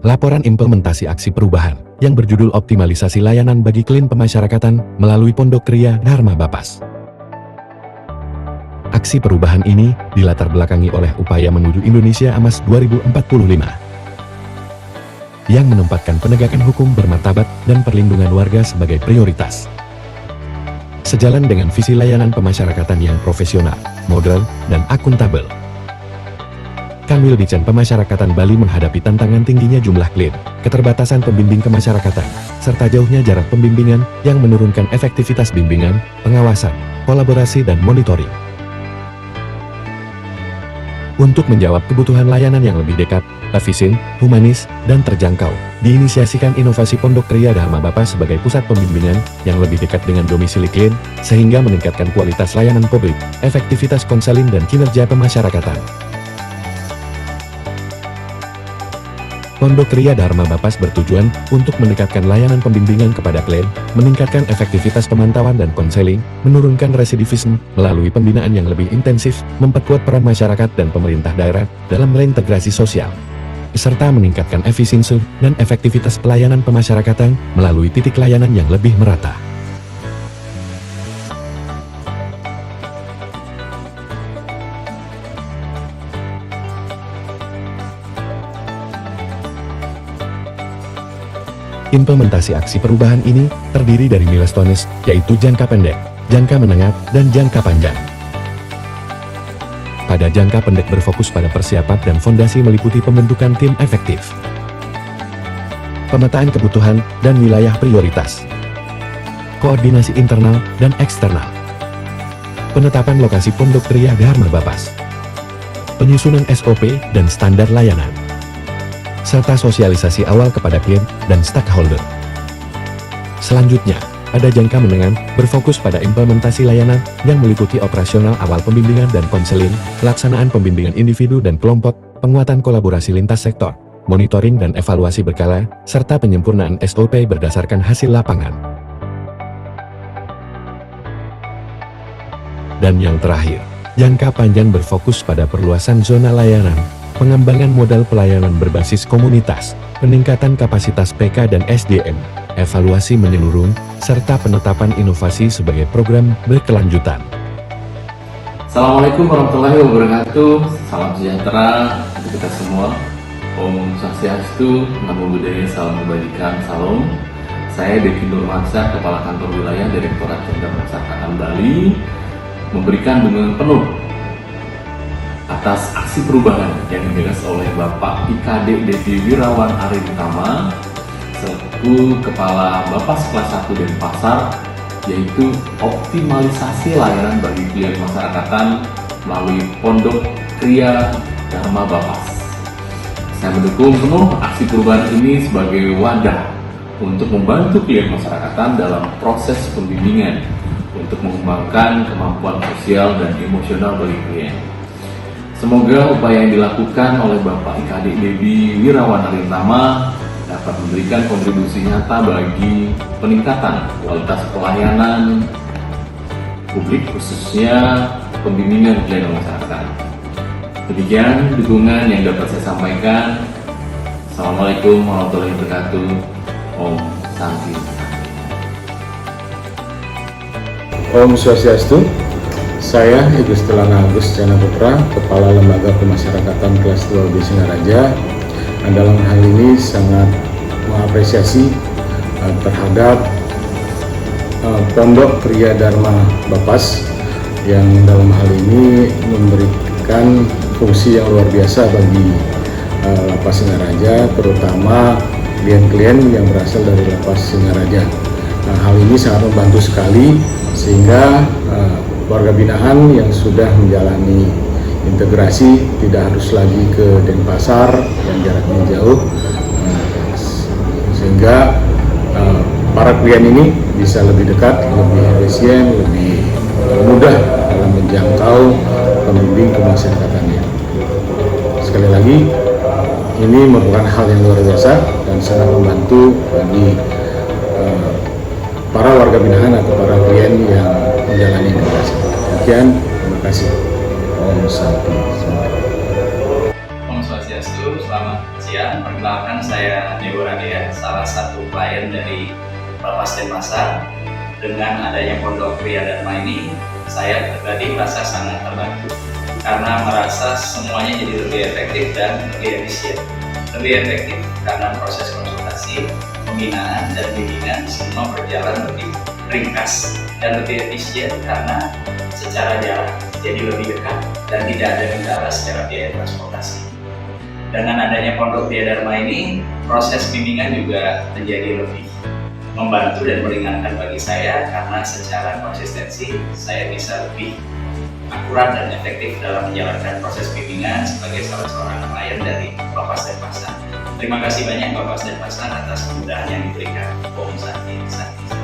laporan implementasi aksi perubahan yang berjudul Optimalisasi Layanan bagi Klien Pemasyarakatan melalui Pondok Kriya Dharma Bapas. Aksi perubahan ini dilatar belakangi oleh upaya menuju Indonesia Emas 2045 yang menempatkan penegakan hukum bermartabat dan perlindungan warga sebagai prioritas. Sejalan dengan visi layanan pemasyarakatan yang profesional, modern, dan akuntabel, Kanwil Ditjen Pemasyarakatan Bali menghadapi tantangan tingginya jumlah klien, keterbatasan pembimbing kemasyarakatan, serta jauhnya jarak pembimbingan yang menurunkan efektivitas bimbingan, pengawasan, kolaborasi dan monitoring. Untuk menjawab kebutuhan layanan yang lebih dekat, efisien, humanis, dan terjangkau, diinisiasikan inovasi Pondok Kriya Dharma Bapas sebagai pusat pembimbingan yang lebih dekat dengan domisili klien, sehingga meningkatkan kualitas layanan publik, efektivitas konseling dan kinerja pemasyarakatan. Pondok Kriya Dharma Bapas bertujuan untuk meningkatkan layanan pembimbingan kepada klien, meningkatkan efektivitas pemantauan dan konseling, menurunkan residivisme melalui pembinaan yang lebih intensif, memperkuat peran masyarakat dan pemerintah daerah dalam reintegrasi sosial, serta meningkatkan efisiensi dan efektivitas pelayanan pemasyarakatan melalui titik layanan yang lebih merata. Implementasi aksi perubahan ini terdiri dari milestones, yaitu jangka pendek, jangka menengah, dan jangka panjang. Pada jangka pendek berfokus pada persiapan dan fondasi meliputi pembentukan tim efektif, pemetaan kebutuhan dan wilayah prioritas, koordinasi internal dan eksternal, penetapan lokasi Pondok Kriya Dharma Bapas, penyusunan SOP dan standar layanan, serta sosialisasi awal kepada klien dan stakeholder. Selanjutnya, pada jangka menengah, berfokus pada implementasi layanan yang meliputi operasional awal pembimbingan dan konseling, pelaksanaan pembimbingan individu dan kelompok, penguatan kolaborasi lintas sektor, monitoring dan evaluasi berkala, serta penyempurnaan SOP berdasarkan hasil lapangan. Dan yang terakhir, jangka panjang berfokus pada perluasan zona layanan, pengembangan modal pelayanan berbasis komunitas, peningkatan kapasitas PK dan SDM, evaluasi menyeluruh, serta penetapan inovasi sebagai program berkelanjutan. Assalamualaikum warahmatullahi wabarakatuh. Salam sejahtera untuk kita semua. Om Swastiastu, Namo Buddhaya, salam kebajikan, salam. Saya Devi Nurmansyah, Kepala Kantor Wilayah Direktorat Jenderal Pemasyarakatan Bali, memberikan dukungan penuh atas aksi perubahan yang digagas oleh Bapak IKD Devi Wirawan Aritama selaku Kepala Bapas Kelas 1 Denpasar, yaitu optimalisasi layanan bagi klien masyarakatan melalui Pondok Kriya Dharma Bapas. Saya mendukung penuh aksi perubahan ini sebagai wadah untuk membantu klien masyarakatan dalam proses pembimbingan untuk mengembangkan kemampuan sosial dan emosional bagi klien. Semoga upaya yang dilakukan oleh Bapak IKD Devi Wirawan Aritama dapat memberikan kontribusi nyata bagi peningkatan kualitas pelayanan publik, khususnya pembimbingan klien masyarakat. Demikian dukungan yang dapat saya sampaikan. Assalamualaikum warahmatullahi wabarakatuh. Om Santi. Om Swastiastu. Saya Ibu Stelana Agus Cana Putra, Kepala Lembaga Pemasyarakatan Kelas 2B Singaraja. Dalam hal ini sangat mengapresiasi terhadap Pondok Kriya Dharma Bapas yang dalam hal ini memberikan fungsi yang luar biasa bagi Lapas Singaraja, terutama klien-klien yang berasal dari Lapas Singaraja. Nah, hal ini sangat membantu sekali sehingga warga binaan yang sudah menjalani integrasi tidak harus lagi ke Denpasar yang jaraknya jauh, sehingga para klien ini bisa lebih dekat, lebih efisien, lebih mudah dalam menjangkau pembimbing kemasyarakatannya. Sekali lagi, ini merupakan hal yang luar biasa dan sangat membantu bagi para warga binaan atau para klien yang menjalani integrasi. Demikian, terima kasih. Om Santi. Om Swastiastu, selamat siang. sekalian, perkenalkan saya Dewa Radea, salah satu klien dari Lapas Denpasar. Dengan adanya Pondok Tria Dharma ini, saya pribadi merasa sangat terbantu karena merasa semuanya jadi lebih efektif dan lebih efisien. Lebih efektif karena proses konsultasi, pembinaan, dan bimbingan semua berjalan lebih ringkas, dan lebih efisien karena secara jarak jadi lebih dekat dan tidak ada kendala secara biaya transportasi. Dengan adanya Pondok Tria Dharma ini, proses bimbingan juga menjadi lebih membantu dan meringankan bagi saya karena secara konsistensi saya bisa lebih akurat dan efektif dalam menjalankan proses bimbingan sebagai salah seorang klien dari Lapas Denpasar. Terima kasih banyak Lapas Denpasar atas kemudahan yang diberikan. Om Santi Santi.